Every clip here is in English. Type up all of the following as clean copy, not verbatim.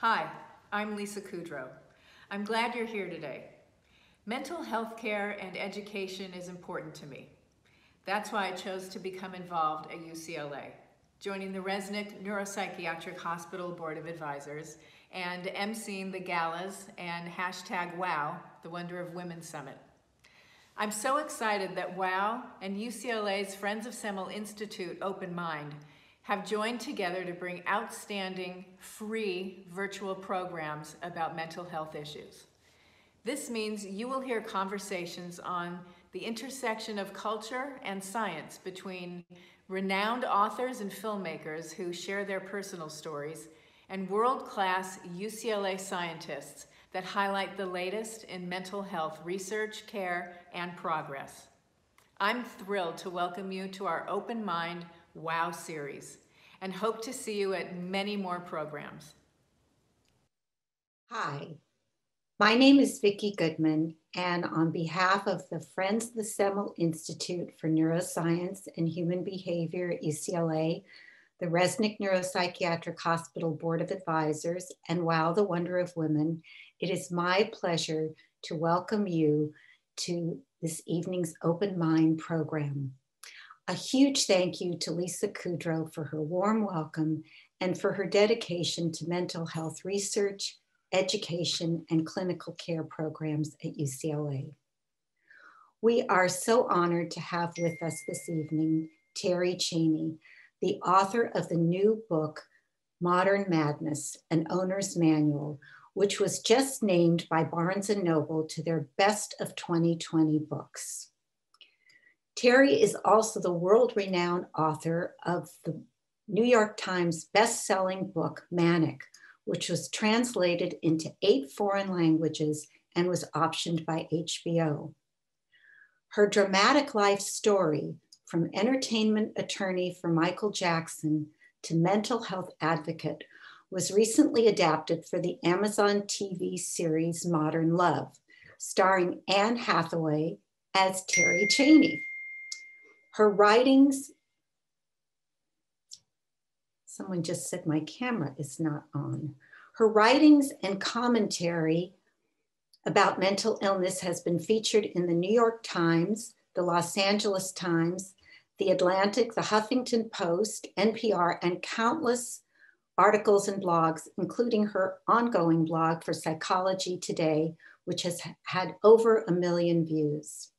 Hi, I'm Lisa Kudrow. I'm glad you're here today. Mental health care and education is important to me. That's why I chose to become involved at UCLA, joining the Resnick Neuropsychiatric Hospital Board of Advisors and emceeing the galas and #WOW, the Wonder of Women Summit. I'm so excited that WOW and UCLA's Friends of Semel Institute Open Mind have joined together to bring outstanding, free virtual programs about mental health issues. This means you will hear conversations on the intersection of culture and science between renowned authors and filmmakers who share their personal stories and world-class UCLA scientists that highlight the latest in mental health research, care, and progress. I'm thrilled to welcome you to our Open Mind WOW series and hope to see you at many more programs. Hi, my name is Vicki Goodman, and on behalf of the Friends of the Semel Institute for Neuroscience and Human Behavior at UCLA, the Resnick Neuropsychiatric Hospital Board of Advisors, and WOW, the Wonder of Women, it is my pleasure to welcome you to this evening's Open Mind program. A huge thank you to Lisa Kudrow for her warm welcome and for her dedication to mental health research, education, and clinical care programs at UCLA. We are so honored to have with us this evening Terri Cheney, the author of the new book, Modern Madness, an Owner's Manual, which was just named by Barnes & Noble to their Best of 2020 books. Terri is also the world-renowned author of the New York Times best-selling book, Manic, which was translated into 8 foreign languages and was optioned by HBO. Her dramatic life story, from entertainment attorney for Michael Jackson to mental health advocate, was recently adapted for the Amazon TV series Modern Love, starring Anne Hathaway as Terri Cheney. Her writings, someone just said my camera is not on. Her writings and commentary about mental illness has been featured in the New York Times, the Los Angeles Times, the Atlantic, the Huffington Post, NPR, and countless articles and blogs, including her ongoing blog for Psychology Today, which has had over 1 million views.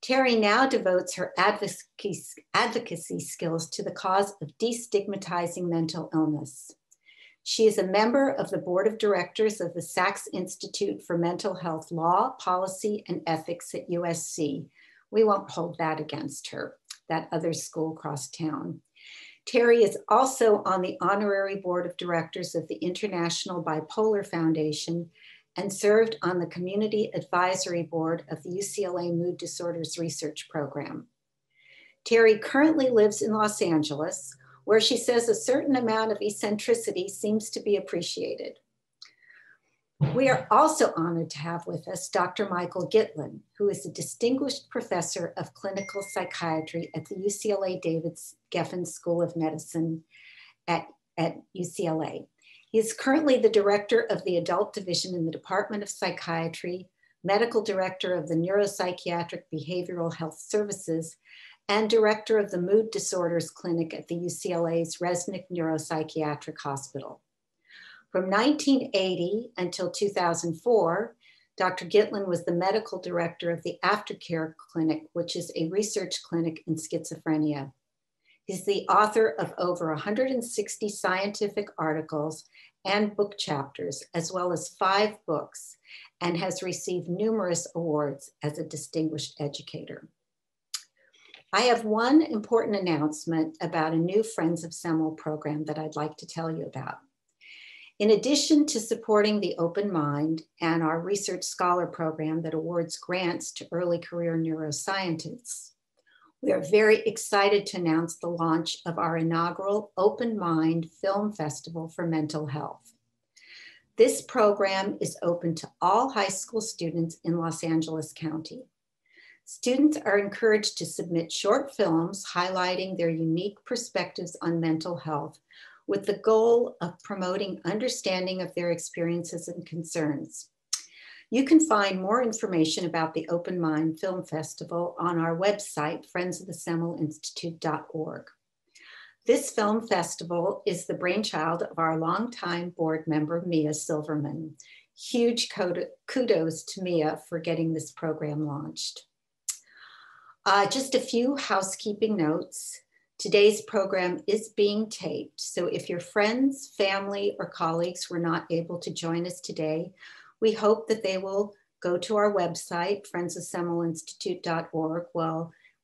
Terri now devotes her advocacy skills to the cause of destigmatizing mental illness. She is a member of the board of directors of the Sachs Institute for Mental Health Law, Policy, and Ethics at USC. We won't hold that against her, that other school across town. Terri is also on the honorary board of directors of the International Bipolar Foundation and served on the Community Advisory Board of the UCLA Mood Disorders Research Program. Terri currently lives in Los Angeles, where she says a certain amount of eccentricity seems to be appreciated. We are also honored to have with us Dr. Michael Gitlin, who is a distinguished professor of clinical psychiatry at the UCLA David Geffen School of Medicine at UCLA. He is currently the director of the adult division in the Department of Psychiatry, medical director of the Neuropsychiatric Behavioral Health Services, and director of the Mood Disorders Clinic at the UCLA's Resnick Neuropsychiatric Hospital. From 1980 until 2004, Dr. Gitlin was the medical director of the Aftercare Clinic, which is a research clinic in schizophrenia. He's the author of over 160 scientific articles and book chapters, as well as 5 books, and has received numerous awards as a distinguished educator. I have one important announcement about a new Friends of Semel program that I'd like to tell you about. In addition to supporting the Open Mind and our Research Scholar program that awards grants to early career neuroscientists, we are very excited to announce the launch of our inaugural Open Mind Film Festival for Mental Health. This program is open to all high school students in Los Angeles County. Students are encouraged to submit short films highlighting their unique perspectives on mental health, with the goal of promoting understanding of their experiences and concerns. You can find more information about the Open Mind Film Festival on our website, friendsofthesemmelinstitute.org. This film festival is the brainchild of our longtime board member, Mia Silverman. Huge kudos to Mia for getting this program launched. Just a few housekeeping notes. Today's program is being taped, so if your friends, family, or colleagues were not able to join us today, we hope that they will go to our website, friendsofthesemmelinstitute.org,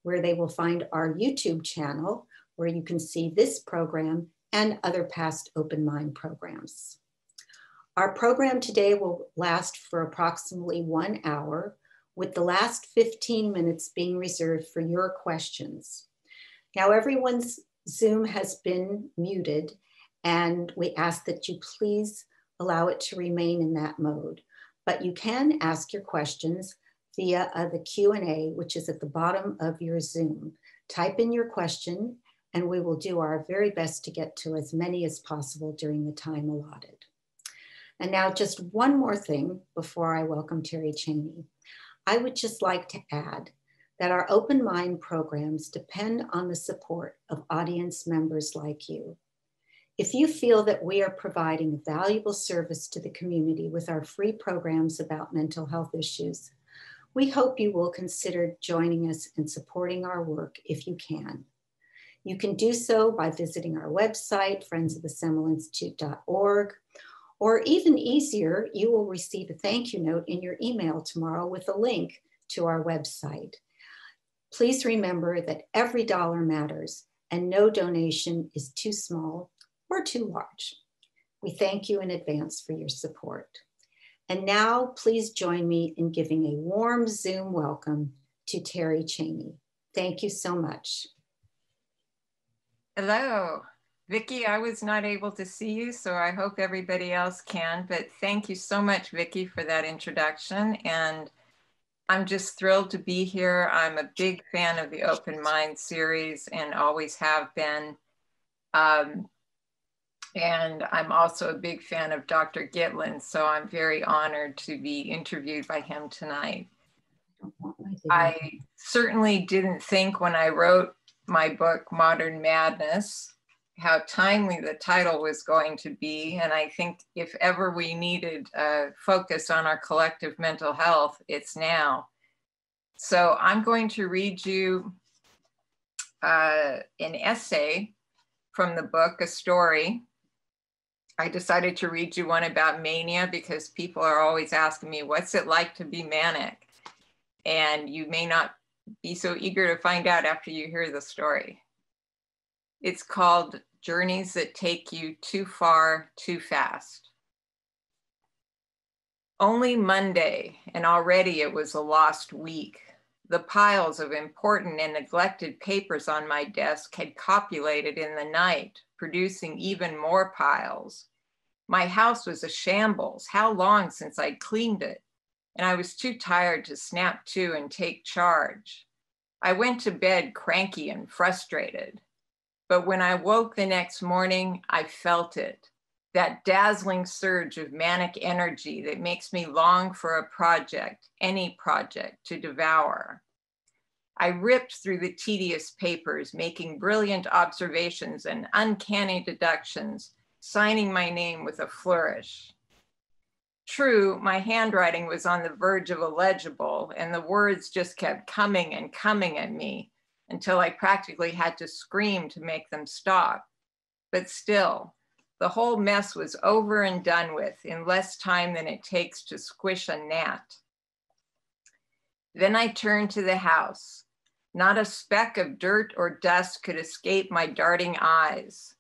where they will find our YouTube channel, where you can see this program and other past Open Mind programs. Our program today will last for approximately 1 hour, with the last 15 minutes being reserved for your questions. Now, everyone's Zoom has been muted, and we ask that you please allow it to remain in that mode. But you can ask your questions via the Q&A, which is at the bottom of your Zoom. Type in your question, and we will do our very best to get to as many as possible during the time allotted. And now just one more thing before I welcome Terri Cheney. I would just like to add that our Open Mind programs depend on the support of audience members like you. If you feel that we are providing a valuable service to the community with our free programs about mental health issues, we hope you will consider joining us and supporting our work if you can. You can do so by visiting our website, friendsofthesemmelinstitute.org, or even easier, you will receive a thank you note in your email tomorrow with a link to our website. Please remember that every dollar matters and no donation is too small or too large. We thank you in advance for your support. And now please join me in giving a warm Zoom welcome to Terri Cheney. Thank you so much. Hello, Vicki. I was not able to see you, so I hope everybody else can, but thank you so much, Vicki, for that introduction. And I'm just thrilled to be here. I'm a big fan of the Open Mind series and always have been. And I'm also a big fan of Dr. Gitlin, so I'm very honored to be interviewed by him tonight. I certainly didn't think when I wrote my book, Modern Madness, how timely the title was going to be. And I think if ever we needed a focus on our collective mental health, it's now. So I'm going to read you an essay from the book, a story. I decided to read you one about mania because people are always asking me, what's it like to be manic? And you may not be so eager to find out after you hear the story. It's called Journeys That Take You Too Far, Too Fast. Only Monday, and already it was a lost week. The piles of important and neglected papers on my desk had copulated in the night, producing even more piles. My house was a shambles. How long since I'd cleaned it? And I was too tired to snap to and take charge. I went to bed cranky and frustrated. But when I woke the next morning, I felt it. That dazzling surge of manic energy that makes me long for a project, any project, to devour. I ripped through the tedious papers, making brilliant observations and uncanny deductions, signing my name with a flourish. True, my handwriting was on the verge of illegible, and the words just kept coming and coming at me until I practically had to scream to make them stop. But still, the whole mess was over and done with in less time than it takes to squish a gnat. Then I turned to the house. Not a speck of dirt or dust could escape my darting eyes.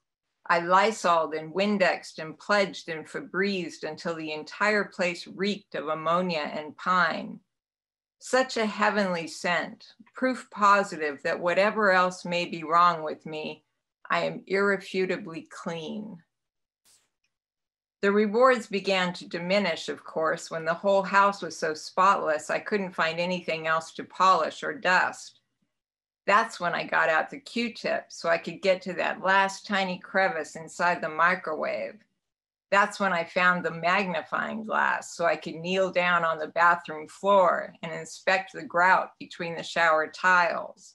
I Lysoled and Windexed and pledged and Febrezed until the entire place reeked of ammonia and pine. Such a heavenly scent, proof positive that whatever else may be wrong with me, I am irrefutably clean. The rewards began to diminish, of course, when the whole house was so spotless I couldn't find anything else to polish or dust. That's when I got out the Q-tip so I could get to that last tiny crevice inside the microwave. That's when I found the magnifying glass so I could kneel down on the bathroom floor and inspect the grout between the shower tiles.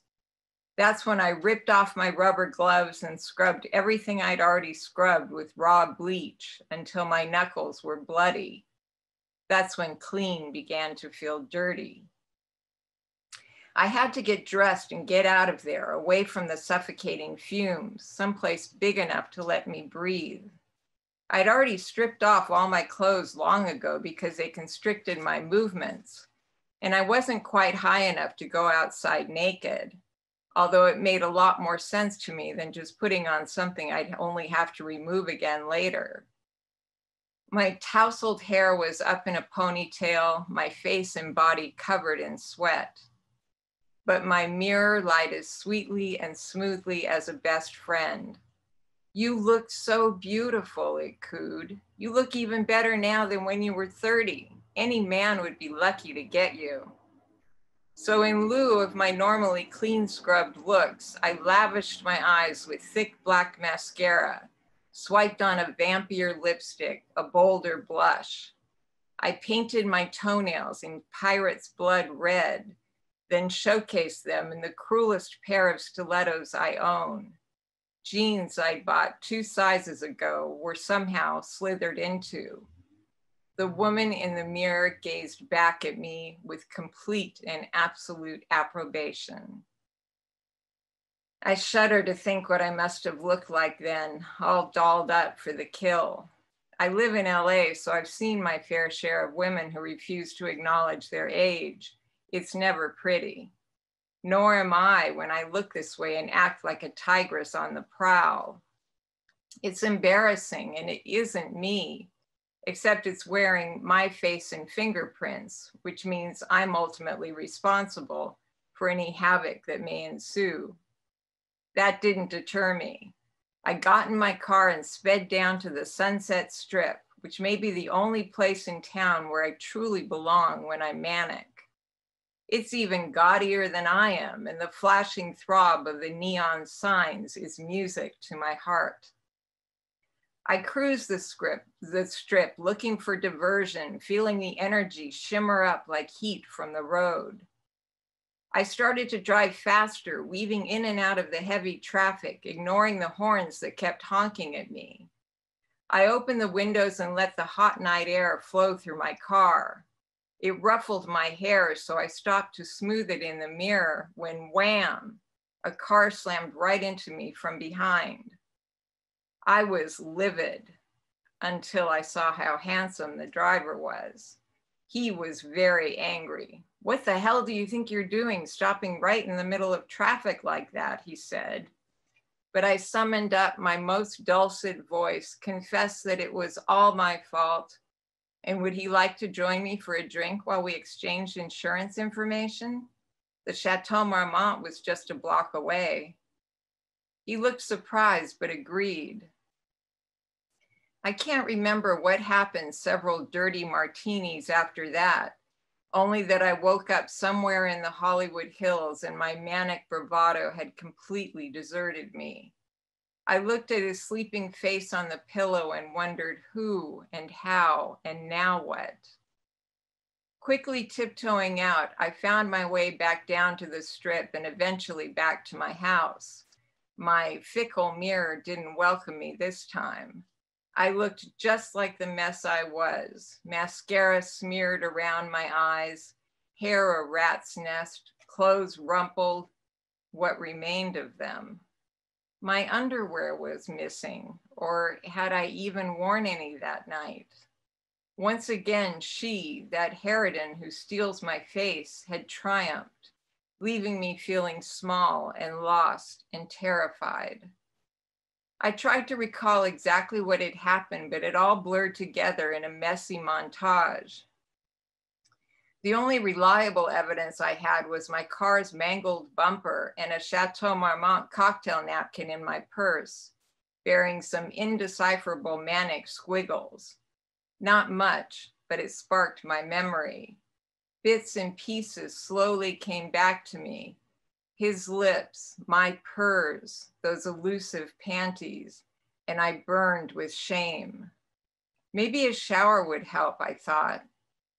That's when I ripped off my rubber gloves and scrubbed everything I'd already scrubbed with raw bleach until my knuckles were bloody. That's when clean began to feel dirty. I had to get dressed and get out of there, away from the suffocating fumes, someplace big enough to let me breathe. I'd already stripped off all my clothes long ago because they constricted my movements, and I wasn't quite high enough to go outside naked, although it made a lot more sense to me than just putting on something I'd only have to remove again later. My tousled hair was up in a ponytail, my face and body covered in sweat. But my mirror lied as sweetly and smoothly as a best friend. "You look so beautiful," it cooed. "You look even better now than when you were 30. Any man would be lucky to get you." So in lieu of my normally clean scrubbed looks, I lavished my eyes with thick black mascara, swiped on a vampier lipstick, a bolder blush. I painted my toenails in pirate's blood red, then showcased them in the cruelest pair of stilettos I own. Jeans I'd bought 2 sizes ago were somehow slithered into. The woman in the mirror gazed back at me with complete and absolute approbation. I shudder to think what I must have looked like then, all dolled up for the kill. I live in LA, so I've seen my fair share of women who refuse to acknowledge their age. It's never pretty. Nor am I when I look this way and act like a tigress on the prowl. It's embarrassing, and it isn't me, except it's wearing my face and fingerprints, which means I'm ultimately responsible for any havoc that may ensue. That didn't deter me. I got in my car and sped down to the Sunset Strip, which may be the only place in town where I truly belong when I'm manic. It's even gaudier than I am, and the flashing throb of the neon signs is music to my heart. I cruise the strip looking for diversion, feeling the energy shimmer up like heat from the road. I started to drive faster, weaving in and out of the heavy traffic, ignoring the horns that kept honking at me. I opened the windows and let the hot night air flow through my car. It ruffled my hair, so I stopped to smooth it in the mirror when wham, a car slammed right into me from behind. I was livid until I saw how handsome the driver was. He was very angry. "What the hell do you think you're doing, stopping right in the middle of traffic like that?" he said. But I summoned up my most dulcet voice, confessed that it was all my fault, and would he like to join me for a drink while we exchanged insurance information? The Chateau Marmont was just a block away. He looked surprised, but agreed. I can't remember what happened several dirty martinis after that, only that I woke up somewhere in the Hollywood Hills and my manic bravado had completely deserted me. I looked at his sleeping face on the pillow and wondered who and how and now what. Quickly tiptoeing out, I found my way back down to the strip and eventually back to my house. My fickle mirror didn't welcome me this time. I looked just like the mess I was, mascara smeared around my eyes, hair a rat's nest, clothes rumpled, what remained of them. My underwear was missing, or had I even worn any that night? Once again, she, that harridan who steals my face, had triumphed, leaving me feeling small and lost and terrified. I tried to recall exactly what had happened, but it all blurred together in a messy montage. The only reliable evidence I had was my car's mangled bumper and a Chateau Marmont cocktail napkin in my purse, bearing some indecipherable manic squiggles. Not much, but it sparked my memory. Bits and pieces slowly came back to me. His lips, my purrs, those elusive panties, and I burned with shame. Maybe a shower would help, I thought.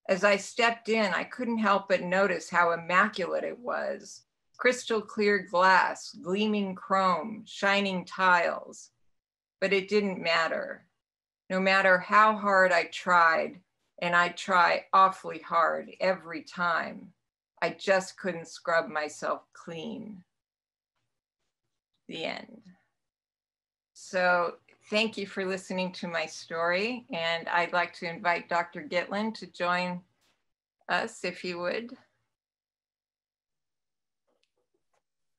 As I stepped in, I couldn't help but notice how immaculate it was. Crystal clear glass, gleaming chrome, shining tiles. But it didn't matter. No matter how hard I tried, and I try awfully hard every time, I just couldn't scrub myself clean. The end. So thank you for listening to my story, and I'd like to invite Dr. Gitlin to join us, if you would.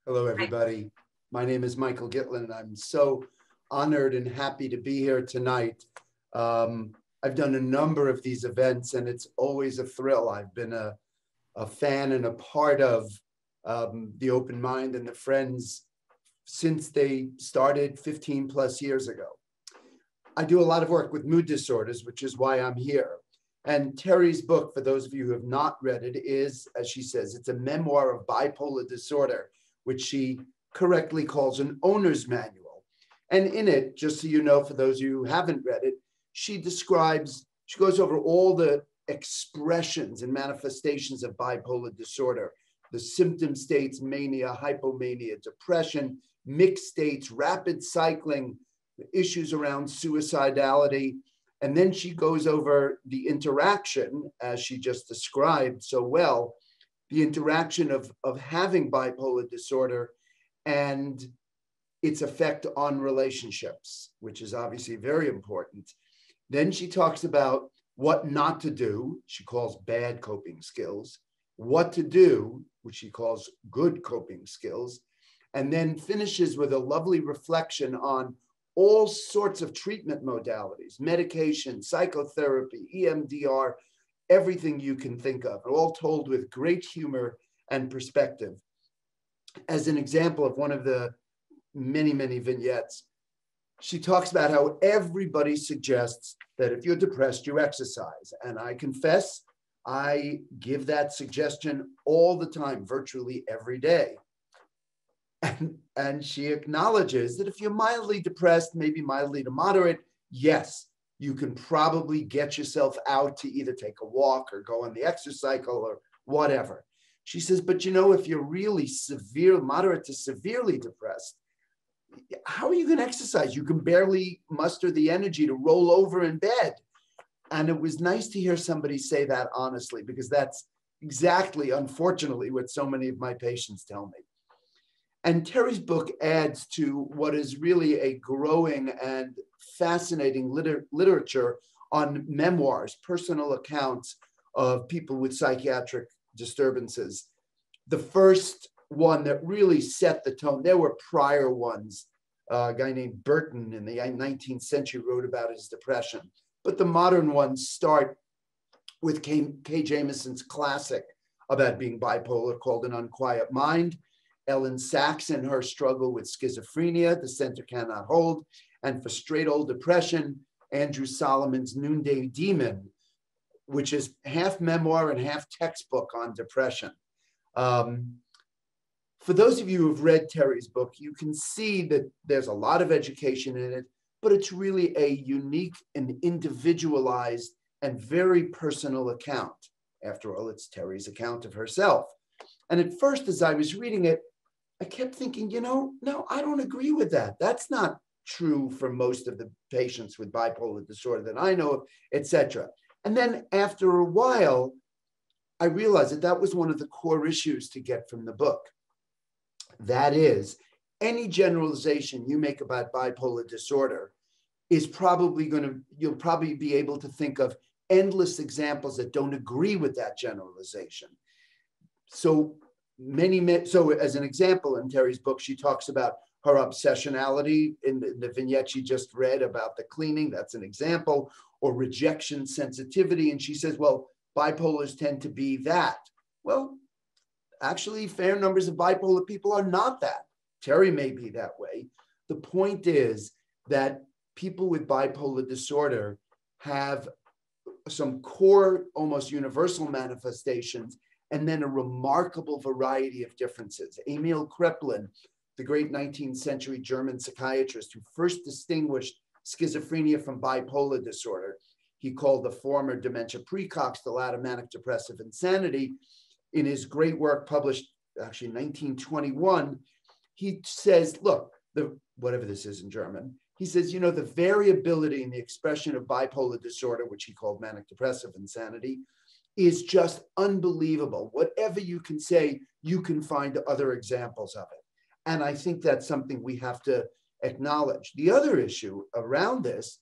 Hello, everybody. My name is Michael Gitlin, and I'm so honored and happy to be here tonight. I've done a number of these events, and it's always a thrill. I've been a fan and a part of the Open Mind and the Friends since they started 15 plus years ago. I do a lot of work with mood disorders, which is why I'm here. And Terry's book, for those of you who have not read it, is, as she says, it's a memoir of bipolar disorder, which she correctly calls an owner's manual. And in it, just so you know, for those of you who haven't read it, she goes over all the expressions and manifestations of bipolar disorder, the symptom states, mania, hypomania, depression, mixed states, rapid cycling, issues around suicidality. And then she goes over the interaction, as she just described so well, the interaction of having bipolar disorder and its effect on relationships, which is obviously very important. Then she talks about what not to do, she calls bad coping skills, what to do, which she calls good coping skills, and then finishes with a lovely reflection on all sorts of treatment modalities, medication, psychotherapy, EMDR, everything you can think of, all told with great humor and perspective. As an example of one of the many, many vignettes, she talks about how everybody suggests that if you're depressed, you exercise. And I confess, I give that suggestion all the time, virtually every day. And she acknowledges that if you're mildly depressed, maybe mildly to moderate, yes, you can probably get yourself out to either take a walk or go on the exercycle or whatever. She says, but you know, if you're really moderate to severely depressed, how are you going to exercise? You can barely muster the energy to roll over in bed. And it was nice to hear somebody say that honestly, because that's exactly, unfortunately, what so many of my patients tell me. And Terry's book adds to what is really a growing and fascinating literature on memoirs, personal accounts of people with psychiatric disturbances. The first one that really set the tone, there were prior ones. A guy named Burton in the 19th century wrote about his depression. But the modern ones start with Kay Jamison's classic about being bipolar called An Unquiet Mind. Ellen Sachs and her struggle with schizophrenia, The Center Cannot Hold, and for straight old depression, Andrew Solomon's Noonday Demon, which is half memoir and half textbook on depression. For those of you who've read Terry's book, you can see that there's a lot of education in it, but it's really a unique and individualized and very personal account. After all, it's Terry's account of herself. And at first, as I was reading it, I kept thinking, you know, no, I don't agree with that. That's not true for most of the patients with bipolar disorder that I know of, etc. And then after a while, I realized that that was one of the core issues to get from the book. That is, any generalization you make about bipolar disorder is probably you'll probably be able to think of endless examples that don't agree with that generalization. So as an example, in Terry's book, she talks about her obsessionality in the vignette she just read about the cleaning. That's an example. Or rejection sensitivity. And she says, well, bipolars tend to be that. Well, actually, fair numbers of bipolar people are not that. Terry may be that way. The point is that people with bipolar disorder have some core, almost universal manifestations, and then a remarkable variety of differences. Emil Kraepelin, the great 19th century German psychiatrist who first distinguished schizophrenia from bipolar disorder, he called the former dementia praecox, the latter manic depressive insanity. In his great work published actually in 1921, he says, look, whatever this is in German, he says, you know, the variability in the expression of bipolar disorder, which he called manic depressive insanity, is just unbelievable. Whatever you can say, you can find other examples of it. And I think that's something we have to acknowledge. The other issue around this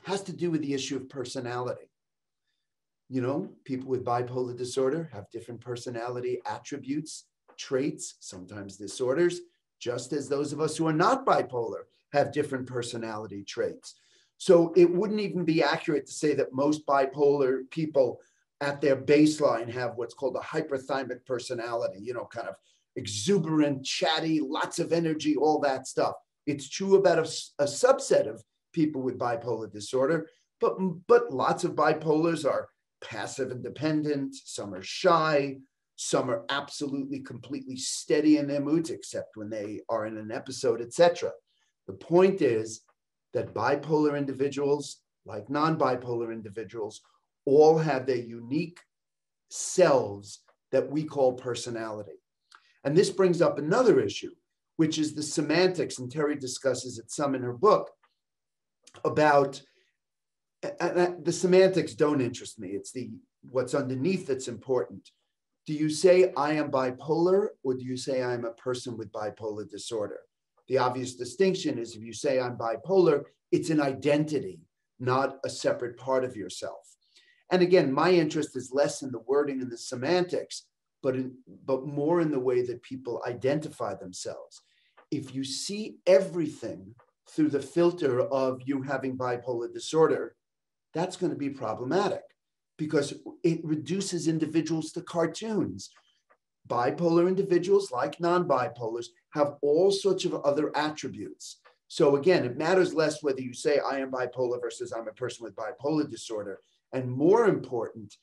has to do with the issue of personality. You know, people with bipolar disorder have different personality attributes, traits, sometimes disorders, just as those of us who are not bipolar have different personality traits. So it wouldn't even be accurate to say that most bipolar people at their baseline have what's called a hyperthymic personality, you know, kind of exuberant, chatty, lots of energy, all that stuff. It's true about a subset of people with bipolar disorder, but lots of bipolars are passive and dependent, some are shy, some are absolutely completely steady in their moods, except when they are in an episode, etc. The point is that bipolar individuals, like non-bipolar individuals, all have their unique selves that we call personality. And this brings up another issue, which is the semantics, and Terri discusses it some in her book, about the semantics don't interest me. It's what's underneath that's important. Do you say I am bipolar, or do you say I'm a person with bipolar disorder? The obvious distinction is if you say I'm bipolar, it's an identity, not a separate part of yourself. And again, my interest is less in the wording and the semantics, but more in the way that people identify themselves. If you see everything through the filter of you having bipolar disorder, that's going to be problematic because it reduces individuals to cartoons. Bipolar individuals, like non-bipolars, have all sorts of other attributes. So again, it matters less whether you say I am bipolar versus I'm a person with bipolar disorder. And more important,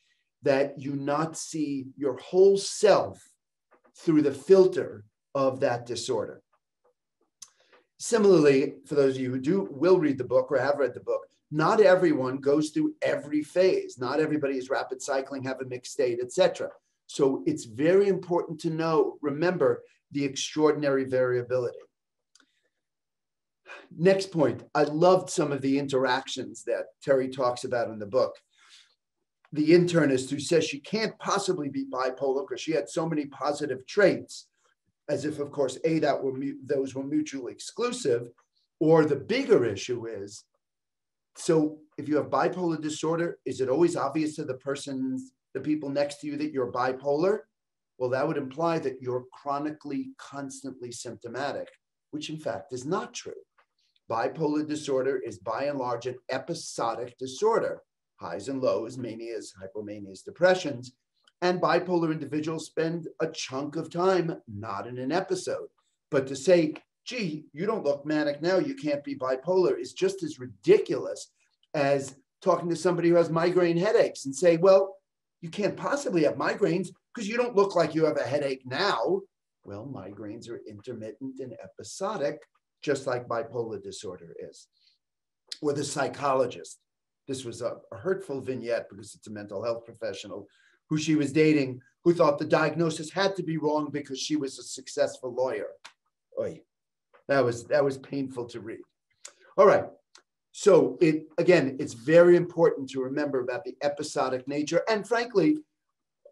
that you not see your whole self through the filter of that disorder. Similarly, for those of you who will read the book or have read the book, not everyone goes through every phase. Not everybody is rapid cycling, have a mixed state, etc. So it's very important to remember the extraordinary variability. Next point, I loved some of the interactions that Terri talks about in the book. The internist who says she can't possibly be bipolar because she had so many positive traits, as if, of course, those were mutually exclusive, or the bigger issue is, so if you have bipolar disorder, is it always obvious to the people next to you that you're bipolar? Well, that would imply that you're chronically, constantly symptomatic, which in fact is not true. Bipolar disorder is by and large an episodic disorder. Highs and lows, manias, hypomanias, depressions, and bipolar individuals spend a chunk of time not in an episode. But to say, gee, you don't look manic now, you can't be bipolar, is just as ridiculous as talking to somebody who has migraine headaches and say, well, you can't possibly have migraines because you don't look like you have a headache now. Well, migraines are intermittent and episodic, just like bipolar disorder is. Or the psychologist. This was a hurtful vignette because it's a mental health professional who she was dating, who thought the diagnosis had to be wrong because she was a successful lawyer. Oy, that was painful to read. All right. So it's very important to remember about the episodic nature. And frankly,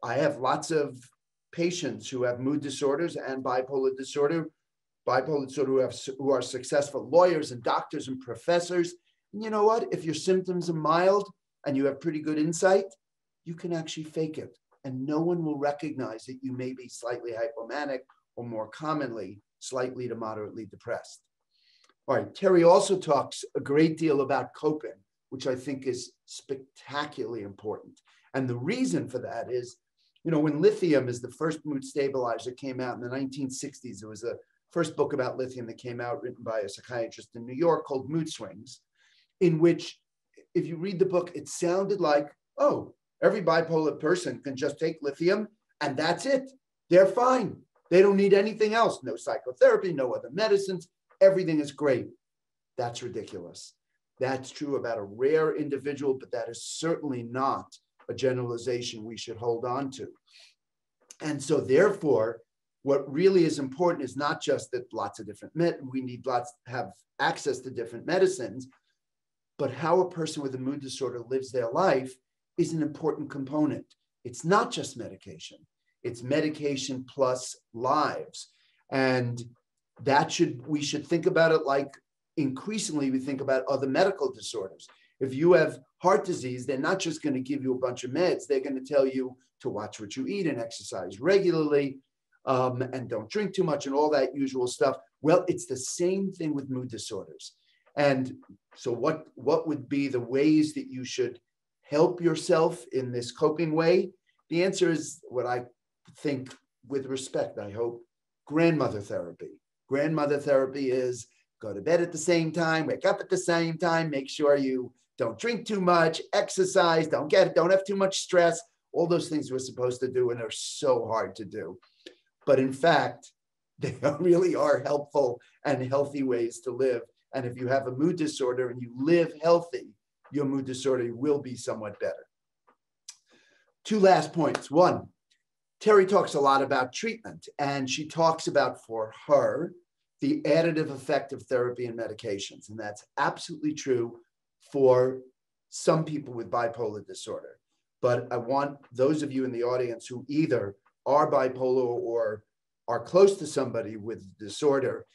I have lots of patients who have mood disorders and bipolar disorder who are successful lawyers and doctors and professors. And you know what? If your symptoms are mild and you have pretty good insight, you can actually fake it. And no one will recognize that you may be slightly hypomanic or more commonly, slightly to moderately depressed. All right, Terri also talks a great deal about coping, which I think is spectacularly important. And the reason for that is, you know, when lithium is the first mood stabilizer came out in the 1960s, there was a first book about lithium that came out written by a psychiatrist in New York called Mood Swings, in which, if you read the book, it sounded like, oh, Every bipolar person can just take lithium and that's it. They're fine. They don't need anything else. No psychotherapy, no other medicines. Everything is great. That's ridiculous. That's true about a rare individual, but that is certainly not a generalization we should hold on to. And so therefore, what really is important is not just that lots of different we need lots have access to different medicines, but how a person with a mood disorder lives their life is an important component. It's not just medication. It's medication plus lives. And we should think about it like increasingly we think about other medical disorders. If you have heart disease, they're not just going to give you a bunch of meds. They're going to tell you to watch what you eat and exercise regularly, and don't drink too much and all that usual stuff. Well, it's the same thing with mood disorders. And so what would be the ways that you should help yourself in this coping way? The answer is what I think, with respect, I hope, grandmother therapy. Grandmother therapy is go to bed at the same time, wake up at the same time, make sure you don't drink too much, exercise, don't have too much stress, all those things we're supposed to do and are so hard to do. But in fact, they really are helpful and healthy ways to live. And if you have a mood disorder and you live healthy, your mood disorder will be somewhat better. Two last points. One, Terri talks a lot about treatment, and she talks about, for her, the additive effect of therapy and medications. And that's absolutely true for some people with bipolar disorder. But I want those of you in the audience who either are bipolar or are close to somebody with disorder,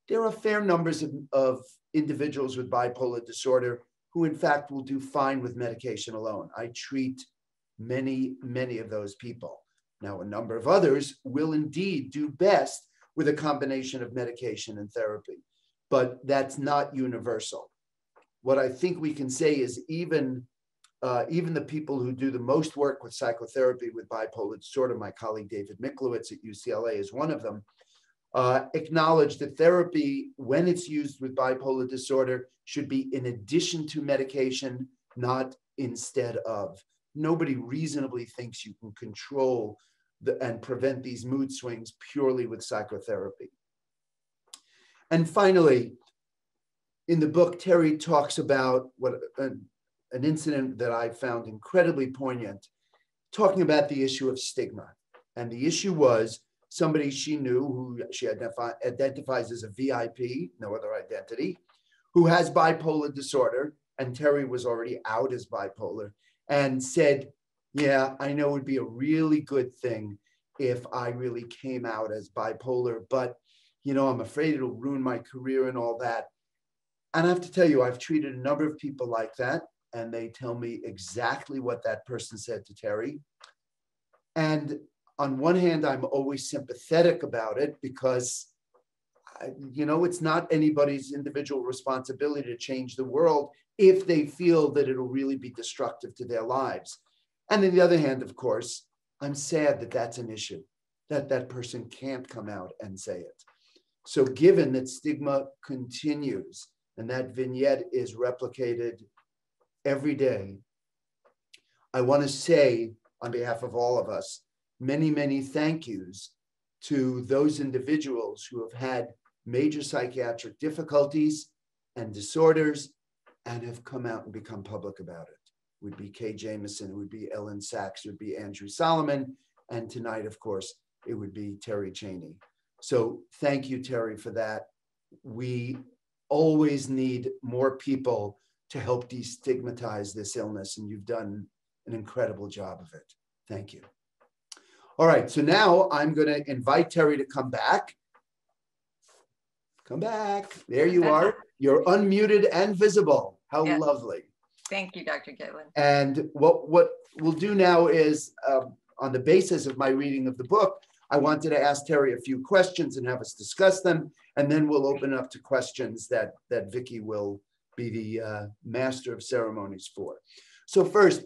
there are fair numbers of individuals with bipolar disorder who in fact will do fine with medication alone. I treat many, many of those people. Now, a number of others will indeed do best with a combination of medication and therapy, but that's not universal. What I think we can say is even the people who do the most work with psychotherapy with bipolar disorder, my colleague David Miklowitz at UCLA is one of them, acknowledge that therapy, when it's used with bipolar disorder, should be in addition to medication, not instead of. Nobody reasonably thinks you can control and prevent these mood swings purely with psychotherapy. And finally, in the book, Terri talks about an incident that I found incredibly poignant, talking about the issue of stigma. And the issue was somebody she knew, who she identifies as a VIP, no other identity, who has bipolar disorder, and Terri was already out as bipolar, and said, yeah, I know it would be a really good thing if I really came out as bipolar, but I'm afraid it'll ruin my career and all that. And I have to tell you, I've treated a number of people like that, and they tell me exactly what that person said to Terri. And on one hand, I'm always sympathetic about it because, it's not anybody's individual responsibility to change the world if they feel that it'll really be destructive to their lives. And on the other hand, of course, I'm sad that that's an issue, that that person can't come out and say it. So given that stigma continues and that vignette is replicated every day, I want to say on behalf of all of us, many, many thank yous to those individuals who have had major psychiatric difficulties and disorders and have come out and become public about it. It would be Kay Jamison, it would be Ellen Sachs, it would be Andrew Solomon, and tonight, of course, it would be Terri Cheney. So thank you, Terri, for that. We always need more people to help destigmatize this illness, and you've done an incredible job of it. Thank you. All right, so now I'm going to invite Terri to come back. Come back. There you are. You're unmuted and visible. How lovely. Thank you, Dr. Gitlin. And what we'll do now is, on the basis of my reading of the book, I wanted to ask Terri a few questions and have us discuss them, and then we'll open up to questions that Vicky will be the master of ceremonies for. So first,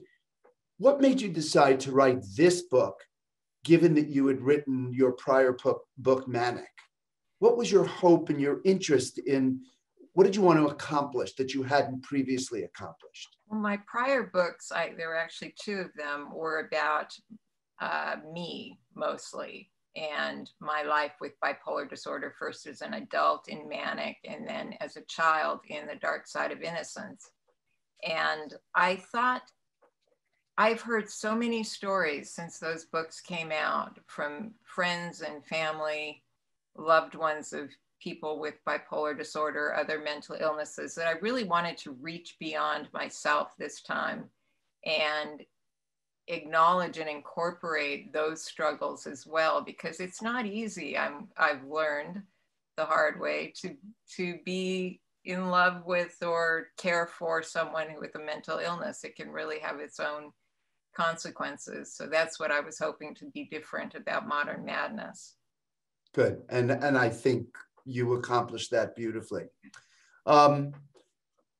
what made you decide to write this book, given that you had written your prior book, Manic? What was your hope and your interest in what did you want to accomplish that you hadn't previously accomplished? Well, my prior books, there were actually two of them, were about me mostly, and my life with bipolar disorder, first as an adult in manic, and then as a child in the dark side of innocence. And I thought, I've heard so many stories since those books came out from friends and family, loved ones of people with bipolar disorder, other mental illnesses, that I really wanted to reach beyond myself this time and acknowledge and incorporate those struggles as well, because it's not easy. I've learned the hard way to be in love with or care for someone with a mental illness. It can really have its own consequences. So that's what I was hoping to be different about Modern Madness. Good, and I think you accomplished that beautifully.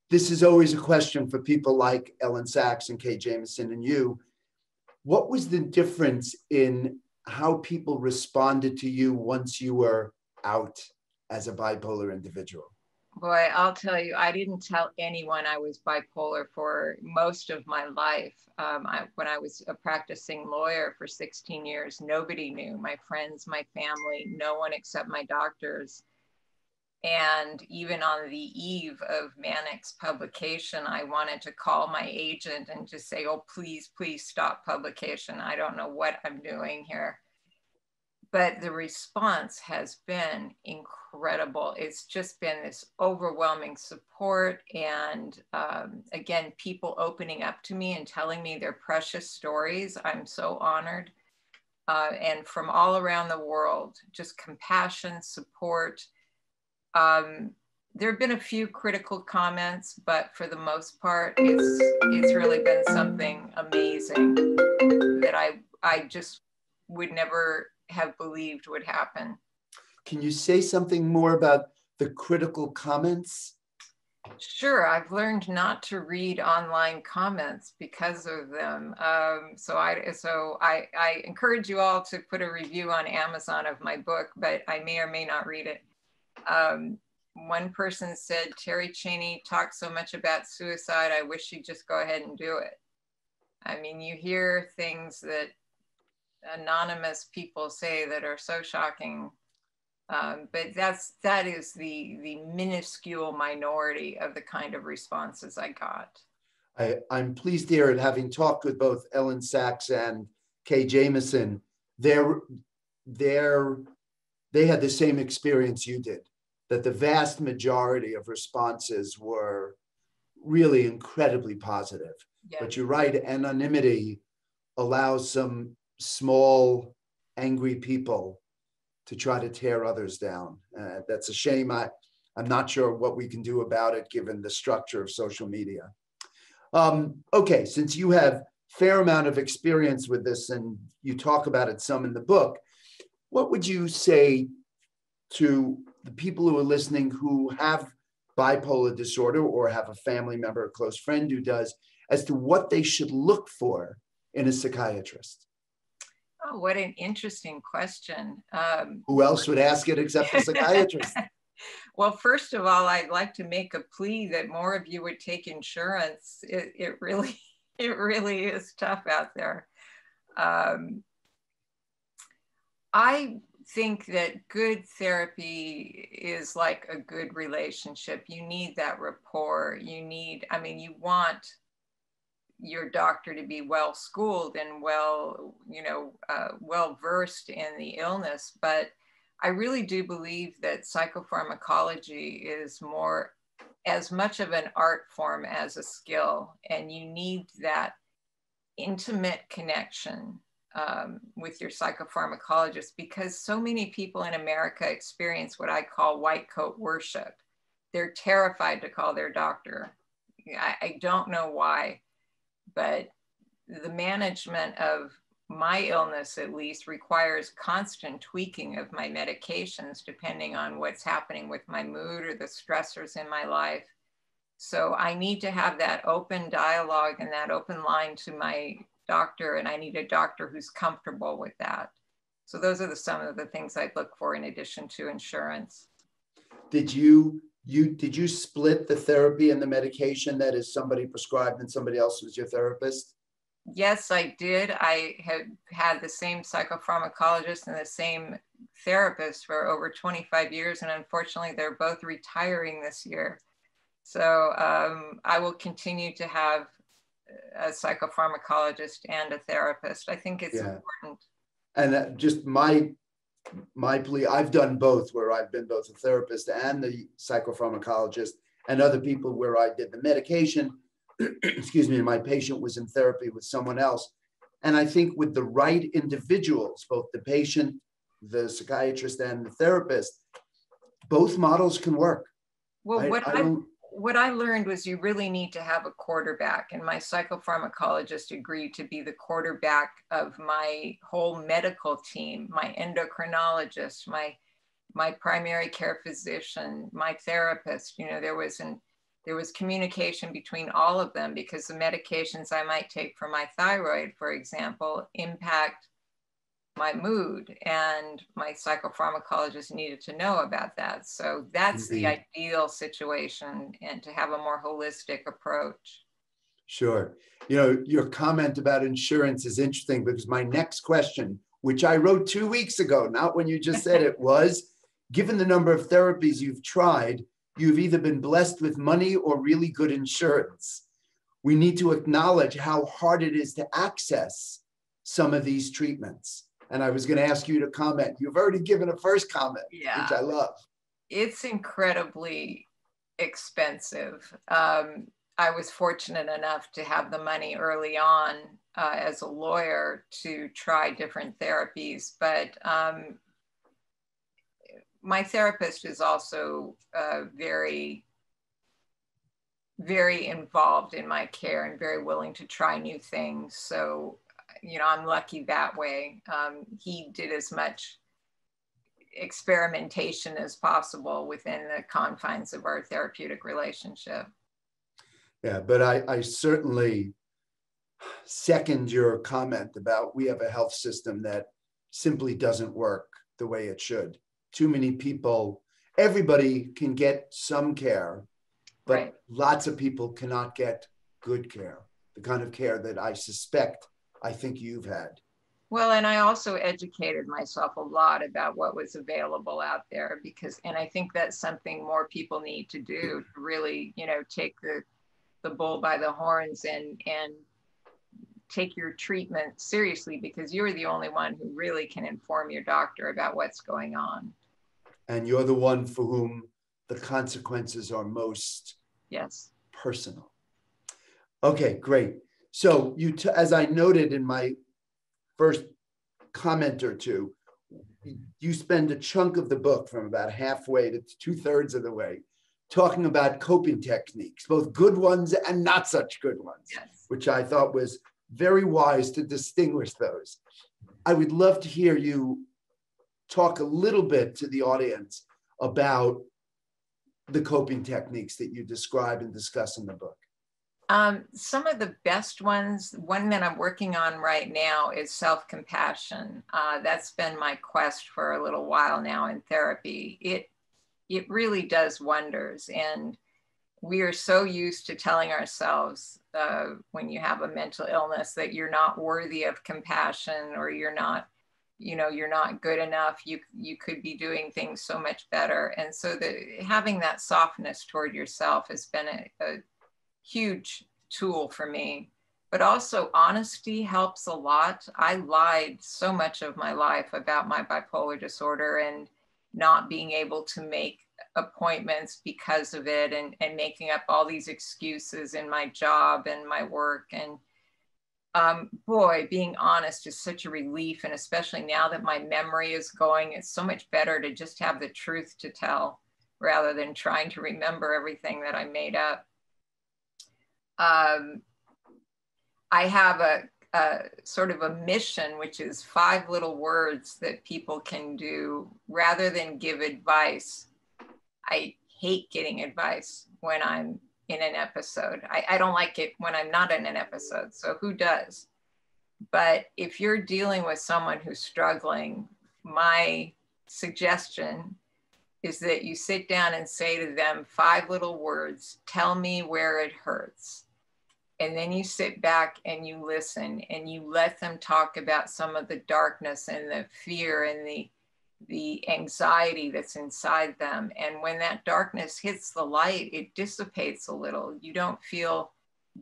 This is always a question for people like Ellen Sachs and Kay Jamison and you. What was the difference in how people responded to you once you were out as a bipolar individual? Boy, I'll tell you, I didn't tell anyone I was bipolar for most of my life. When I was a practicing lawyer for 16 years, nobody knew. My friends, my family, no one except my doctors. And even on the eve of Manic's publication, I wanted to call my agent and just say, oh, please, please stop publication. I don't know what I'm doing here. But the response has been incredible. It's just been this overwhelming support. And again, people opening up to me and telling me their precious stories. I'm so honored. And from all around the world, just compassion, support. There have been a few critical comments, but for the most part, it's really been something amazing that I just would never have believed would happen. Can you say something more about the critical comments? Sure, I've learned not to read online comments because of them. So I encourage you all to put a review on Amazon of my book, but I may or may not read it. One person said, Terri Cheney talks so much about suicide, I wish she'd just go ahead and do it. I mean, you hear things that anonymous people say that are so shocking, but that is the minuscule minority of the kind of responses I got. I'm pleased to hear it, having talked with both Ellen Sachs and Kay Jamison. They had the same experience you did, that the vast majority of responses were really incredibly positive. Yes. But you're right, anonymity allows some small, angry people to try to tear others down. That's a shame. I'm not sure what we can do about it given the structure of social media. Okay, since you have a fair amount of experience with this and you talk about it some in the book, what would you say to the people who are listening who have bipolar disorder or have a family member, a close friend who does, as to what they should look for in a psychiatrist? Oh, what an interesting question. Who else would ask it except a psychiatrist? Well, first of all, I'd like to make a plea that more of you would take insurance. It really is tough out there. I think that good therapy is like a good relationship. You need that rapport. You want your doctor to be well schooled and well versed in the illness. But I really do believe that psychopharmacology is as much of an art form as a skill, and you need that intimate connection with your psychopharmacologist, because so many people in America experience what I call white coat worship. They're terrified to call their doctor. I don't know why, but the management of my illness, at least, requires constant tweaking of my medications depending on what's happening with my mood or the stressors in my life. So I need to have that open dialogue and that open line to my doctor, and I need a doctor who's comfortable with that. So those are some of the things I'd look for in addition to insurance. Did you Did you split the therapy and the medication, that is somebody prescribed and somebody else was your therapist? Yes, I did. I have had the same psychopharmacologist and the same therapist for over 25 years. And unfortunately, they're both retiring this year. So I will continue to have a psychopharmacologist and a therapist. I think it's important. And just my plea, I've done both, where I've been both a therapist and the psychopharmacologist, and other people where I did the medication. Excuse me, my patient was in therapy with someone else. And I think with the right individuals, both the patient, the psychiatrist, and the therapist, both models can work. Well, what I learned was you really need to have a quarterback, and my psychopharmacologist agreed to be the quarterback of my whole medical team, my endocrinologist, my primary care physician, my therapist. You know, there was communication between all of them, because the medications I might take for my thyroid, for example, impact my mood, and my psychopharmacologist needed to know about that. So that's the ideal situation, and to have a more holistic approach. Sure. You know, your comment about insurance is interesting, because my next question, which I wrote 2 weeks ago, not when you just said it, was, given the number of therapies you've tried, you've either been blessed with money or really good insurance. We need to acknowledge how hard it is to access some of these treatments. And I was going to ask you to comment. You've already given a first comment, which I love. It's incredibly expensive. I was fortunate enough to have the money early on as a lawyer to try different therapies, but my therapist is also very, very involved in my care and very willing to try new things. So, you know, I'm lucky that way. He did as much experimentation as possible within the confines of our therapeutic relationship. Yeah, but I certainly second your comment about we have a health system that simply doesn't work the way it should. Too many people, everybody can get some care, but lots of people cannot get good care, the kind of care that I think you've had. Well, and I also educated myself a lot about what was available out there, and I think that's something more people need to do, to really, you know, take the bull by the horns and take your treatment seriously, because you're the only one who really can inform your doctor about what's going on. And you're the one for whom the consequences are most personal. Okay, great. So as I noted in my first comment or two, you spend a chunk of the book, from about halfway to 2/3 of the way, talking about coping techniques, both good ones and not such good ones, which I thought was very wise to distinguish those. I would love to hear you talk a little bit to the audience about the coping techniques that you describe and discuss in the book. Some of the best ones, one that I'm working on right now is self-compassion. That's been my quest for a little while now in therapy. It really does wonders. And we are so used to telling ourselves when you have a mental illness that you're not worthy of compassion, or you're not good enough. You could be doing things so much better. And so having that softness toward yourself has been a huge tool for me. But also honesty helps a lot. I lied so much of my life about my bipolar disorder and not being able to make appointments because of it, and making up all these excuses in my job and my work. And boy, being honest is such a relief. And especially now that my memory is going, it's so much better to just have the truth to tell rather than trying to remember everything that I made up. I have a sort of a mission, which is 5 little words that people can do rather than give advice. I hate getting advice when I'm in an episode. I don't like it when I'm not in an episode, so who does? But if you're dealing with someone who's struggling, my suggestion is that you sit down and say to them 5 little words, tell me where it hurts. And then you sit back and you listen and you let them talk about some of the darkness and the fear and the anxiety that's inside them. And when that darkness hits the light, it dissipates a little. You don't feel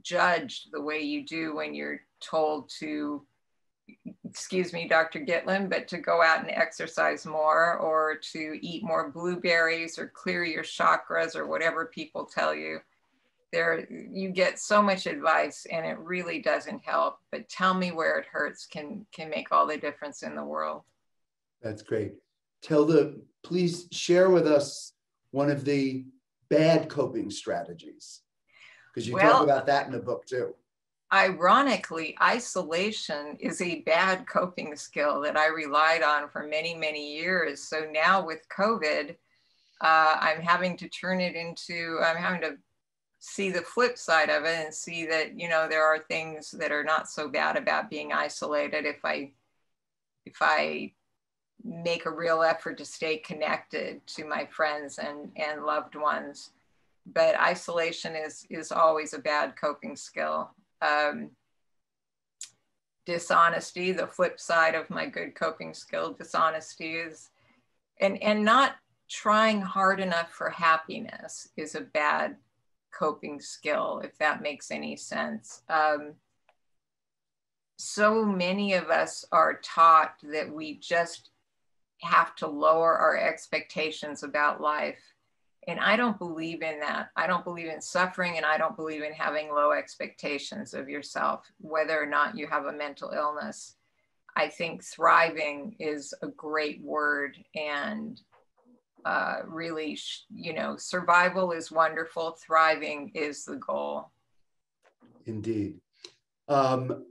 judged the way you do when you're told to, excuse me, Dr. Gitlin, but to go out and exercise more, or to eat more blueberries, or clear your chakras, or whatever people tell you. There, you get so much advice and it really doesn't help, but tell me where it hurts can make all the difference in the world. That's great. Please share with us one of the bad coping strategies, because you talk about that in the book too. Ironically, isolation is a bad coping skill that I relied on for many, many years. So now with COVID, I'm having to see the flip side of it and see that, you know, there are things that are not so bad about being isolated if I make a real effort to stay connected to my friends and loved ones. But isolation is always a bad coping skill. Dishonesty, the flip side of my good coping skill, dishonesty is, and not trying hard enough for happiness is a bad coping skill, if that makes any sense. So many of us are taught that we just have to lower our expectations about life. And I don't believe in that. I don't believe in suffering, and I don't believe in having low expectations of yourself, whether or not you have a mental illness. I think thriving is a great word, and really, you know, survival is wonderful. Thriving is the goal. Indeed.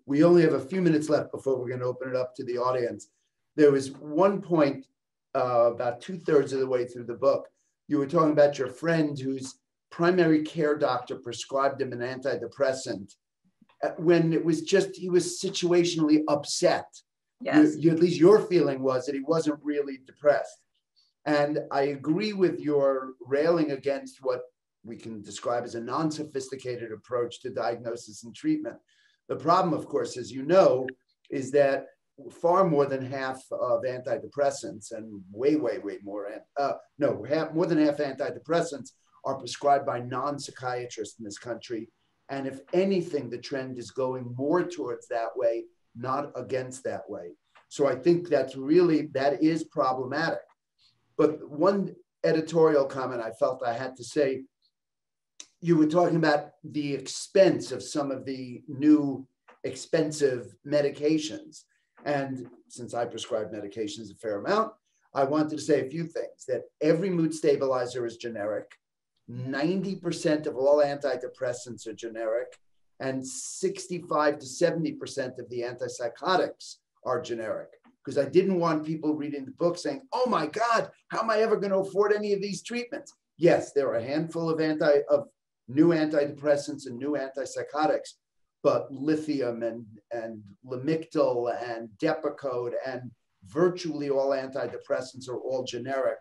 We only have a few minutes left before we're going to open it up to the audience. There was one point about 2/3 of the way through the book. You were talking about your friend whose primary care doctor prescribed him an antidepressant when it was just, he was situationally upset. Yes. At least your feeling was that he wasn't really depressed. And I agree with your railing against what we can describe as a non-sophisticated approach to diagnosis and treatment. The problem, of course, as you know, is that far more than half of antidepressants, and way more, more than half antidepressants are prescribed by non-psychiatrists in this country. And if anything, the trend is going more towards that way, not against that way. So I think that is problematic. But one editorial comment I felt I had to say, you were talking about the expense of some of the new expensive medications. And since I prescribe medications a fair amount, I wanted to say a few things. That every mood stabilizer is generic. 90% of all antidepressants are generic. And 65 to 70% of the antipsychotics are generic. Because I didn't want people reading the book saying, oh my God, how am I ever going to afford any of these treatments? Yes, there are a handful of new antidepressants and new antipsychotics, but lithium and Lamictal and Depakote and virtually all antidepressants are all generic,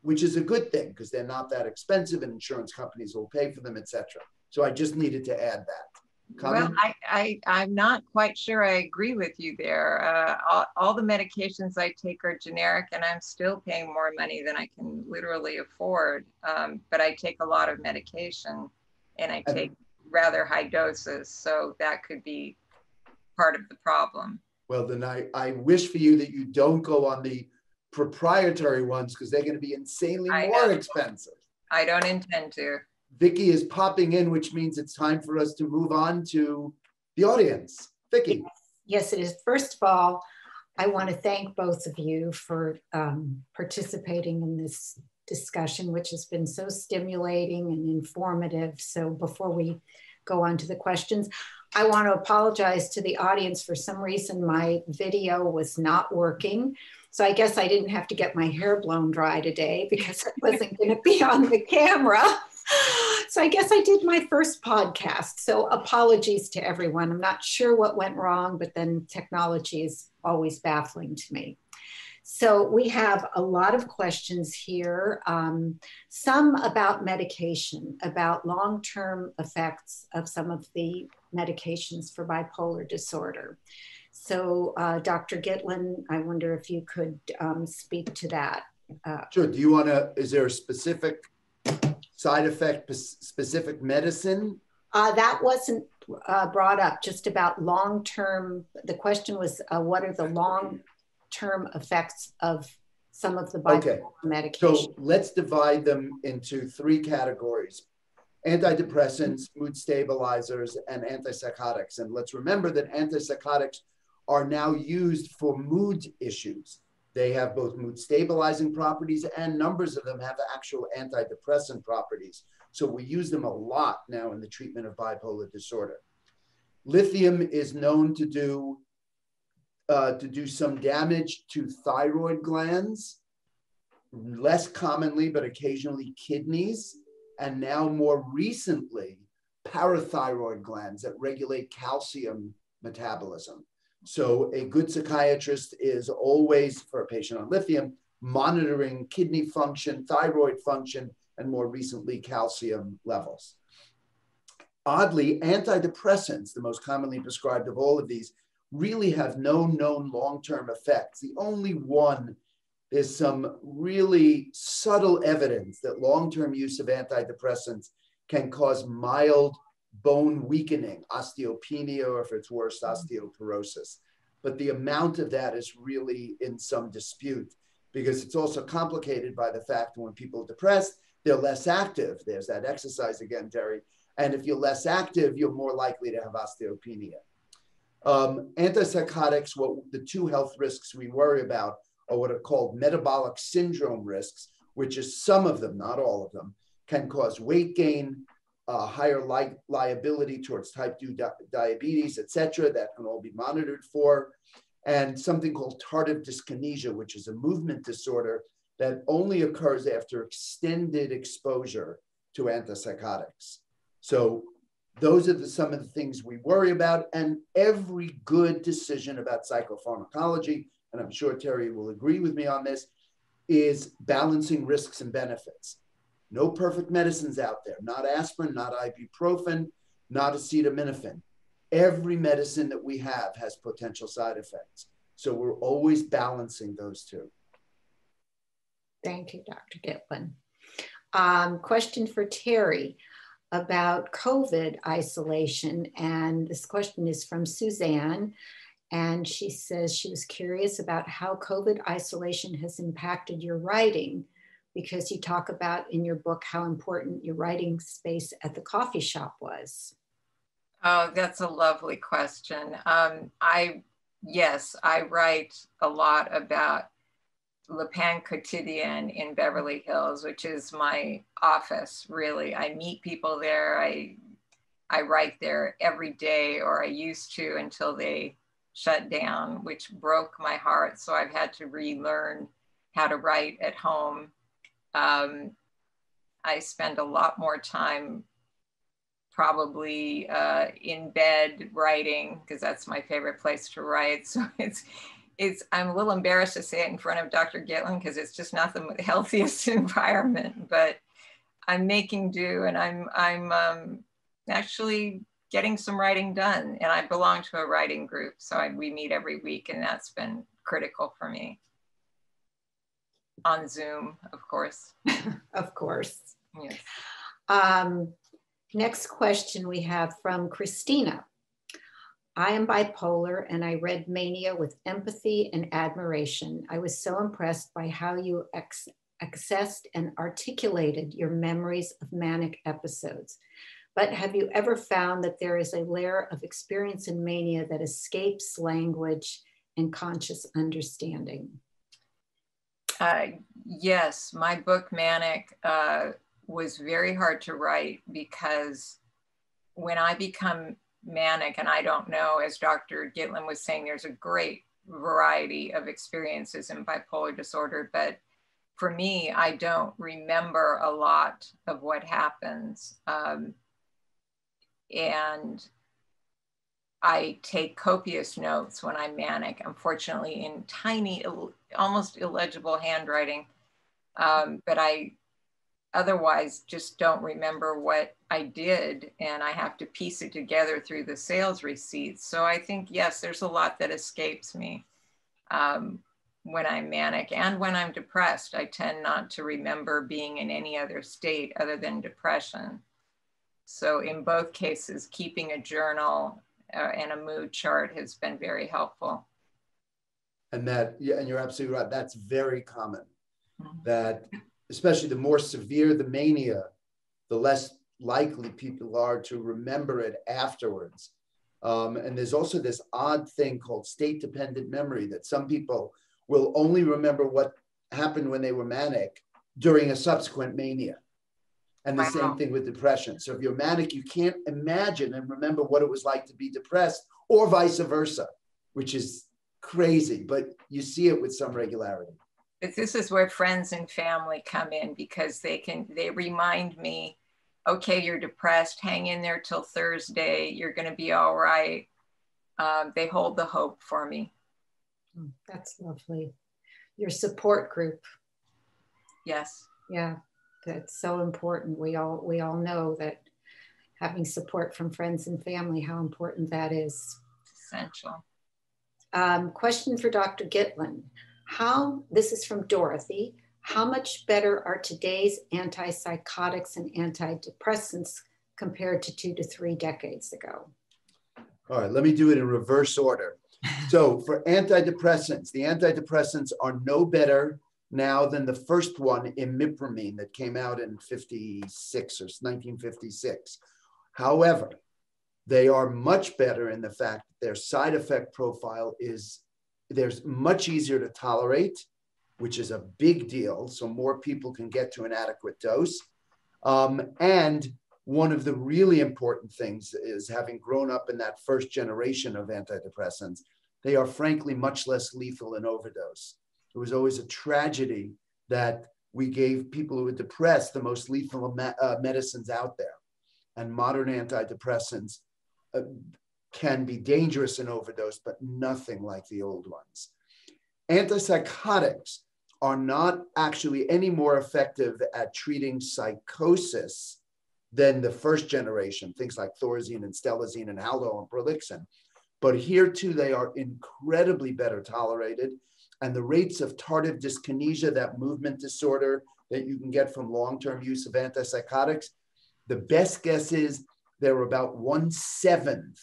which is a good thing because they're not that expensive and insurance companies will pay for them, etc. So I just needed to add that. Comment? Well, I'm not quite sure I agree with you there. All the medications I take are generic, and I'm still paying more money than I can literally afford. But I take a lot of medication, and I take rather high doses, so that could be part of the problem. Well, then I wish for you that you don't go on the proprietary ones because they're going to be insanely more expensive. I don't intend to. Vicki is popping in, which means it's time for us to move on to the audience. Vicki. Yes, it is. First of all, I want to thank both of you for participating in this discussion, which has been so stimulating and informative. So before we go on to the questions, I want to apologize to the audience. For some reason, my video was not working. So I guess I didn't have to get my hair blown dry today because it wasn't going to be on the camera. So I guess I did my first podcast. So apologies to everyone. I'm not sure what went wrong, but then technology is always baffling to me. So we have a lot of questions here, some about medication, about long-term effects of some of the medications for bipolar disorder. So Dr. Gitlin, I wonder if you could speak to that. Sure. Do you want to, is there a specific side effect, specific medicine? That wasn't brought up, just about long-term. The question was, what are the long-term effects of some of the bipolar medication? So let's divide them into three categories: antidepressants, mood stabilizers, and antipsychotics. And let's remember that antipsychotics are now used for mood issues. They have both mood stabilizing properties, and numbers of them have actual antidepressant properties. So we use them a lot now in the treatment of bipolar disorder. Lithium is known to do some damage to thyroid glands, less commonly, but occasionally kidneys, and now more recently, parathyroid glands that regulate calcium metabolism. So a good psychiatrist is always, for a patient on lithium, monitoring kidney function, thyroid function, and more recently, calcium levels. Oddly, antidepressants, the most commonly prescribed of all of these, really have no known long-term effects. The only one is some really subtle evidence that long-term use of antidepressants can cause mild bone weakening, osteopenia, or if it's worse, osteoporosis. But the amount of that is really in some dispute, because it's also complicated by the fact that when people are depressed, they're less active. There's that exercise again, Terry. And if you're less active, you're more likely to have osteopenia. Antipsychotics, the two health risks we worry about are what are called metabolic syndrome risks, which is some of them, not all of them, can cause weight gain, higher liability towards type 2 diabetes, et cetera, that can all be monitored for, and something called tardive dyskinesia, which is a movement disorder that only occurs after extended exposure to antipsychotics. So those are some of the things we worry about, and every good decision about psychopharmacology, and I'm sure Terry will agree with me on this, is balancing risks and benefits. No perfect medicines out there, not aspirin, not ibuprofen, not acetaminophen. Every medicine that we have has potential side effects. So we're always balancing those two. Thank you, Dr. Gitlin. Question for Terry about COVID isolation. And this question is from Suzanne. And she says she was curious about how COVID isolation has impacted your writing, because you talk about in your book how important your writing space at the coffee shop was. Oh, that's a lovely question. Yes, I write a lot about Le Pain Quotidien in Beverly Hills, which is my office, really. I meet people there. I write there every day, or I used to until they shut down, which broke my heart. So I've had to relearn how to write at home. I spend a lot more time probably in bed writing, because that's my favorite place to write. So I'm a little embarrassed to say it in front of Dr. Gitlin, because it's just not the healthiest environment, but I'm making do, and I'm actually getting some writing done. And I belong to a writing group, so we meet every week, and that's been critical for me. On Zoom, of course. Of course. Yes. Next question we have from Christina. I am bipolar, and I read Mania with empathy and admiration. I was so impressed by how you accessed and articulated your memories of manic episodes. But have you ever found that there is a layer of experience in mania that escapes language and conscious understanding? Yes, my book Manic was very hard to write, because when I become manic, and I don't know, as Dr. Gitlin was saying, there's a great variety of experiences in bipolar disorder, but for me, I don't remember a lot of what happens. And I take copious notes when I'm manic, unfortunately in tiny, almost illegible handwriting. But I otherwise just don't remember what I did, and I have to piece it together through the sales receipts. So I think, yes, there's a lot that escapes me when I'm manic, and when I'm depressed. I tend not to remember being in any other state other than depression. So in both cases, keeping a journal and a mood chart has been very helpful. And that, yeah, and you're absolutely right. That's very common. That especially the more severe the mania, the less likely people are to remember it afterwards. And there's also this odd thing called state-dependent memory, that some people will only remember what happened when they were manic during a subsequent mania. And the same thing with depression. So if you're manic, you can't imagine and remember what it was like to be depressed, or vice versa, which is crazy, but you see it with some regularity. But this is where friends and family come in, because they remind me, okay, you're depressed, hang in there till Thursday, you're going to be all right. They hold the hope for me. That's lovely. Your support group. Yes. Yeah, that's so important. We all know that having support from friends and family, how important that is. It's essential. Question for Dr. Gitlin. This is from Dorothy, how much better are today's antipsychotics and antidepressants compared to 2 to 3 decades ago? All right, let me do it in reverse order. So for antidepressants, the antidepressants are no better now than the first one, imipramine, that came out in 1956. However, they are much better in the fact that their side effect profile is there's much easier to tolerate, which is a big deal. So more people can get to an adequate dose. And one of the really important things is, having grown up in that first generation of antidepressants, they are frankly much less lethal in overdose. It was always a tragedy that we gave people who were depressed the most lethal medicines out there. And modern antidepressants can be dangerous in overdose, but nothing like the old ones. Antipsychotics are not actually any more effective at treating psychosis than the first generation, things like Thorazine and Stelazine and Haldol and Prolixin. But here too, they are incredibly better tolerated. And the rates of tardive dyskinesia, that movement disorder that you can get from long-term use of antipsychotics, the best guess is they're about 1/7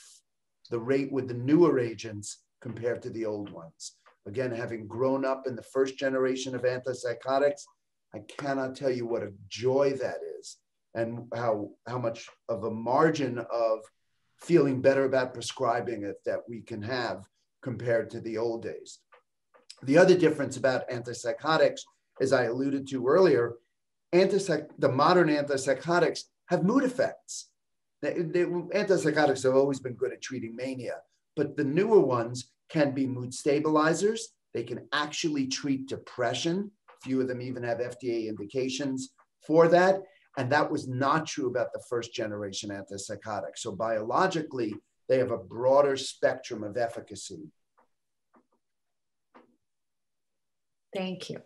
the rate with the newer agents compared to the old ones. Again, having grown up in the first generation of antipsychotics, I cannot tell you what a joy that is, and how much of a margin of feeling better about prescribing it that we can have compared to the old days. The other difference about antipsychotics, as I alluded to earlier, the modern antipsychotics have mood effects. Antipsychotics have always been good at treating mania, but the newer ones can be mood stabilizers. They can actually treat depression. Few of them even have FDA indications for that. And that was not true about the first generation antipsychotics. So biologically, they have a broader spectrum of efficacy. Thank you.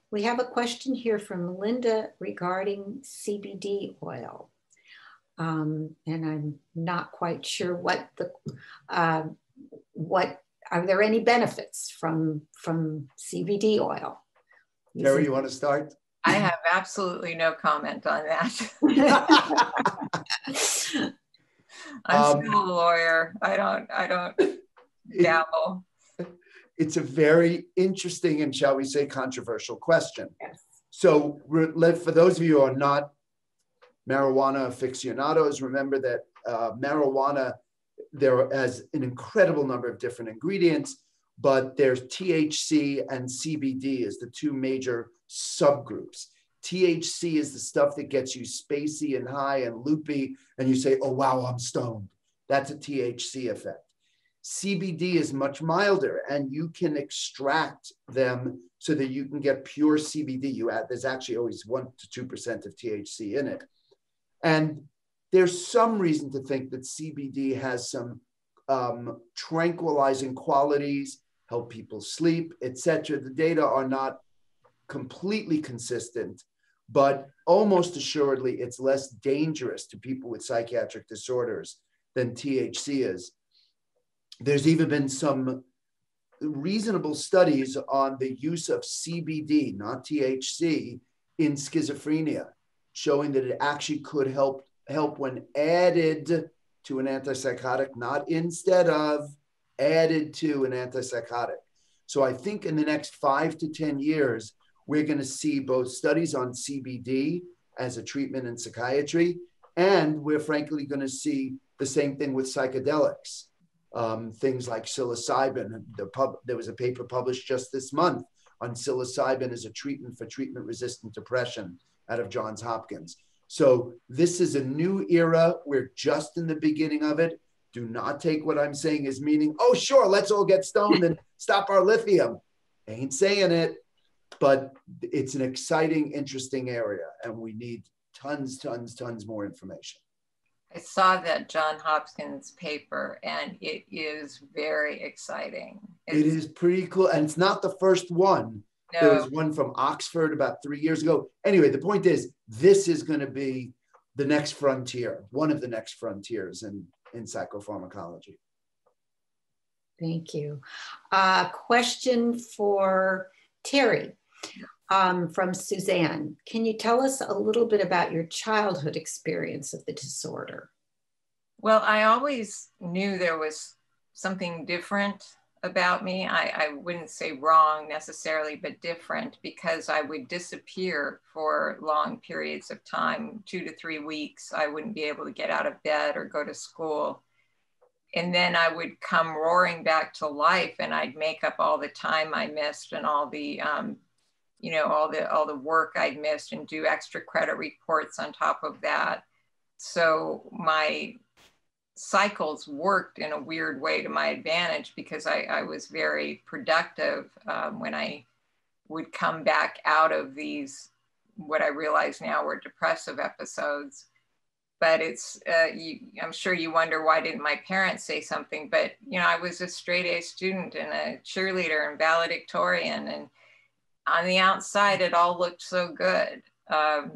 We have a question here from Linda regarding CBD oil. And I'm not quite sure what are there any benefits from CBD oil? Terri, you want to start? I have absolutely no comment on that. I'm still a lawyer. I don't dabble. It's a very interesting and, shall we say, controversial question. Yes. So for those of you who are not marijuana aficionados, remember that marijuana, there has an incredible number of different ingredients, but there's THC and CBD as the two major subgroups. THC is the stuff that gets you spacey and high and loopy, and you say, oh, wow, I'm stoned. That's a THC effect. CBD is much milder, and you can extract them so that you can get pure CBD. There's actually always 1 to 2% of THC in it. And there's some reason to think that CBD has some tranquilizing qualities, help people sleep, etc. The data are not completely consistent, but almost assuredly it's less dangerous to people with psychiatric disorders than THC is. There's even been some reasonable studies on the use of CBD, not THC, in schizophrenia, showing that it actually could help when added to an antipsychotic, not instead of, added to an antipsychotic. So I think in the next 5 to 10 years, we're going to see both studies on CBD as a treatment in psychiatry, and we're frankly going to see the same thing with psychedelics. Things like psilocybin. There was a paper published just this month on psilocybin as a treatment for treatment-resistant depression out of Johns Hopkins. So this is a new era. We're just in the beginning of it. Do not take what I'm saying as meaning, oh, sure, let's all get stoned and stop our lithium. Ain't saying it, but it's an exciting, interesting area, and we need tons more information. I saw that Johns Hopkins paper, and it is very exciting. It is pretty cool, and it's not the first one. No. There was one from Oxford about 3 years ago. Anyway, the point is, this is going to be the next frontier, one of the next frontiers in psychopharmacology. Thank you. Question for Terri from Suzanne. Can you tell us a little bit about your childhood experience of the disorder? Well, I always knew there was something different about me. I wouldn't say wrong necessarily, but different, because I would disappear for long periods of time, 2 to 3 weeks. I wouldn't be able to get out of bed or go to school. And then I would come roaring back to life, and I'd make up all the time I missed and all the, all the work I'd missed, and do extra credit reports on top of that. So my cycles worked in a weird way to my advantage, because I was very productive when I would come back out of these, what I realize now were depressive episodes. But it's, I'm sure you wonder, why didn't my parents say something? But, I was a straight A student and a cheerleader and valedictorian, and on the outside, it all looked so good. I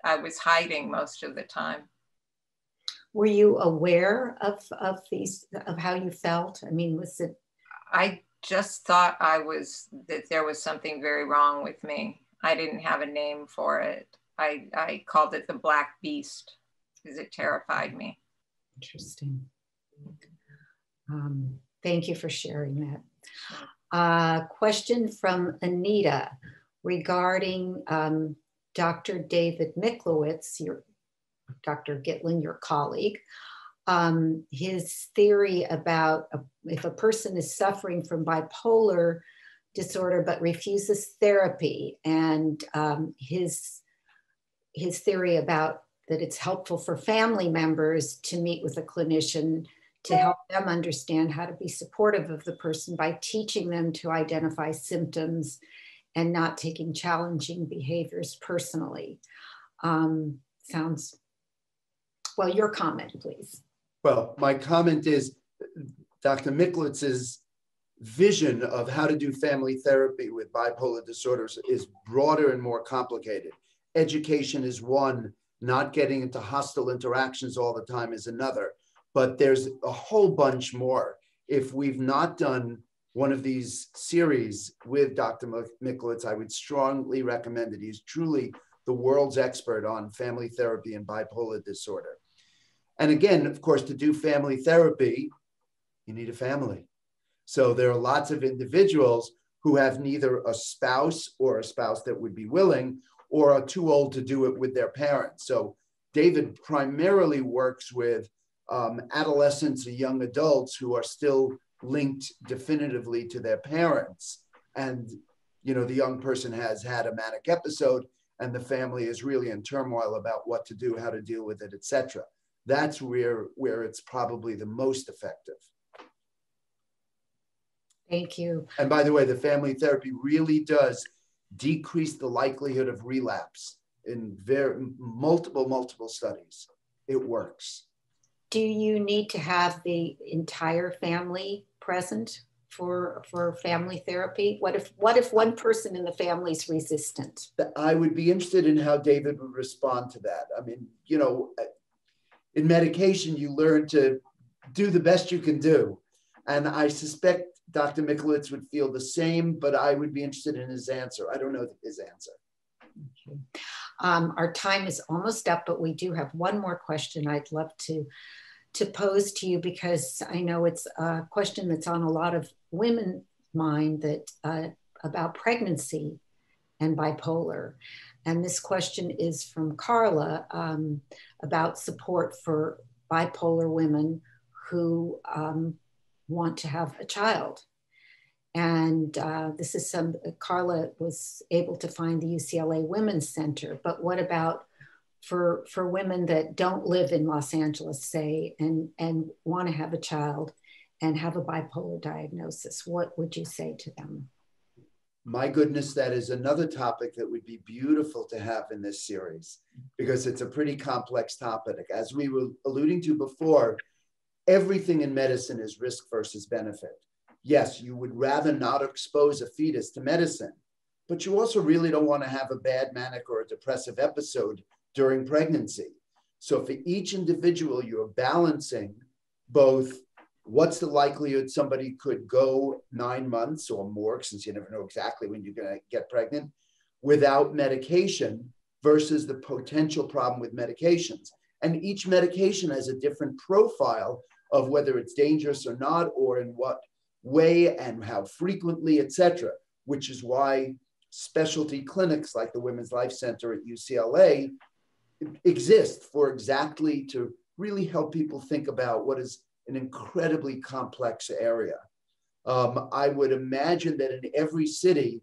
was hiding most of the time. Were you aware of how you felt? I mean, was it? I just thought that there was something very wrong with me. I didn't have a name for it. I called it the Black Beast, because it terrified me. Interesting. Thank you for sharing that. Question from Anita regarding Dr. David Miklowitz, Dr. Gitlin, your colleague, his theory about if a person is suffering from bipolar disorder but refuses therapy, and his theory about that it's helpful for family members to meet with a clinician to help them understand how to be supportive of the person by teaching them to identify symptoms and not taking challenging behaviors personally. Well, your comment, please. Well, my comment is Dr. Miklowitz's vision of how to do family therapy with bipolar disorders is broader and more complicated. Education is one, not getting into hostile interactions all the time is another, but there's a whole bunch more. If we've not done one of these series with Dr. Miklowitz, I would strongly recommend it. He's truly the world's expert on family therapy and bipolar disorder. And again, of course, to do family therapy, you need a family. So there are lots of individuals who have neither a spouse or a spouse that would be willing, or are too old to do it with their parents. So David primarily works with adolescents and young adults who are still linked definitively to their parents. And, the young person has had a manic episode and the family is really in turmoil about what to do, how to deal with it, etc. That's where it's probably the most effective. Thank you. And by the way, the family therapy really does decrease the likelihood of relapse. in multiple studies. It works. Do you need to have the entire family present for family therapy? What if one person in the family is resistant? I would be interested in how David would respond to that. I mean, you know, in medication, you learn to do the best you can do. And I suspect Dr. Michalowicz would feel the same, but I would be interested in his answer. I don't know his answer. Okay. Our time is almost up, but we do have one more question I'd love to pose to you, because I know it's a question that's on a lot of women's mind, that about pregnancy and bipolar. And this question is from Carla about support for bipolar women who want to have a child. And this is Carla was able to find the UCLA Women's Center, but what about for women that don't live in Los Angeles, say, and want to have a child and have a bipolar diagnosis? What would you say to them? My goodness, that is another topic that would be beautiful to have in this series, because it's a pretty complex topic. As we were alluding to before, everything in medicine is risk versus benefit. Yes, you would rather not expose a fetus to medicine, but you also really don't want to have a bad manic or a depressive episode during pregnancy. So for each individual, you're balancing both what's the likelihood somebody could go 9 months or more, since you never know exactly when you're going to get pregnant, without medication versus the potential problem with medications. And each medication has a different profile of whether it's dangerous or not, or in what way and how frequently, etc., which is why specialty clinics like the Women's Life Center at UCLA exist for exactly to really help people think about what is an incredibly complex area. I would imagine that in every city,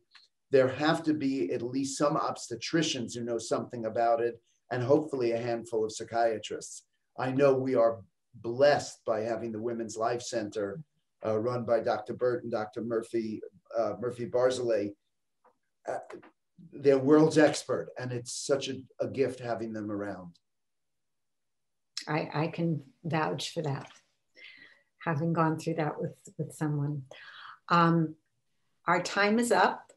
there have to be at least some obstetricians who know something about it, and hopefully a handful of psychiatrists. I know we are blessed by having the Women's Life Center run by Dr. Burt and Dr. Murphy Barzilay. They're world's expert, and it's such a gift having them around. I can vouch for that, having gone through that with someone. Our time is up.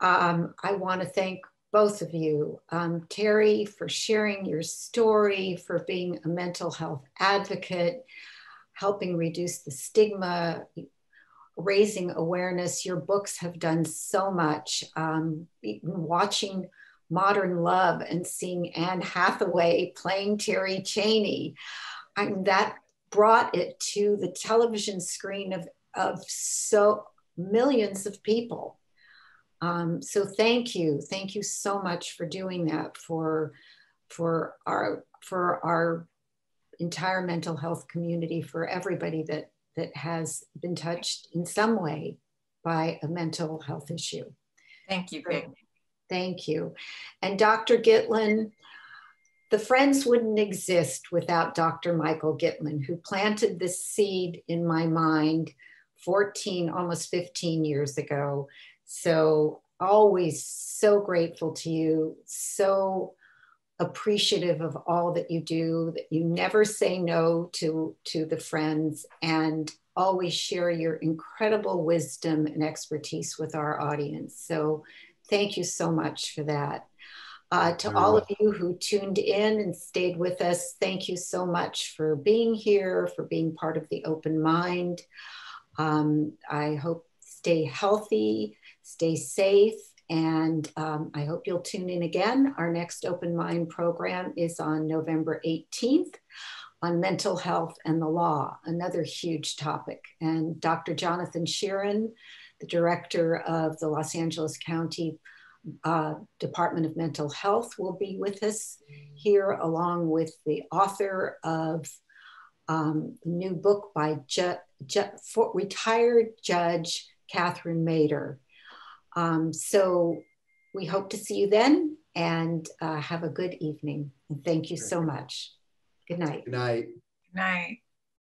I want to thank both of you. Terri, for sharing your story, for being a mental health advocate, helping reduce the stigma, raising awareness. Your books have done so much. Watching Modern Love and seeing Anne Hathaway playing Terri Cheney, that brought it to the television screen of so millions of people. So thank you so much for doing that for our entire mental health community, for everybody that has been touched in some way by a mental health issue. Thank you, Peg. Thank you. And Dr. Gitlin, the Friends wouldn't exist without Dr. Michael Gitlin, who planted this seed in my mind 14, almost 15 years ago. So always so grateful to you, so appreciative of all that you do, that you never say no to the Friends, and always share your incredible wisdom and expertise with our audience. So thank you so much for that. To all of you who tuned in and stayed with us, thank you so much for being here, for being part of the Open Mind. I hope stay healthy, stay safe, and I hope you'll tune in again. Our next Open Mind program is on November 18th on mental health and the law, another huge topic. And Dr. Jonathan Sheeran, the director of the Los Angeles County Department of Mental Health, will be with us here, along with the author of a new book by retired Judge Catherine Mader. So we hope to see you then, and have a good evening. And thank you so much. Good night. Good night. Good night.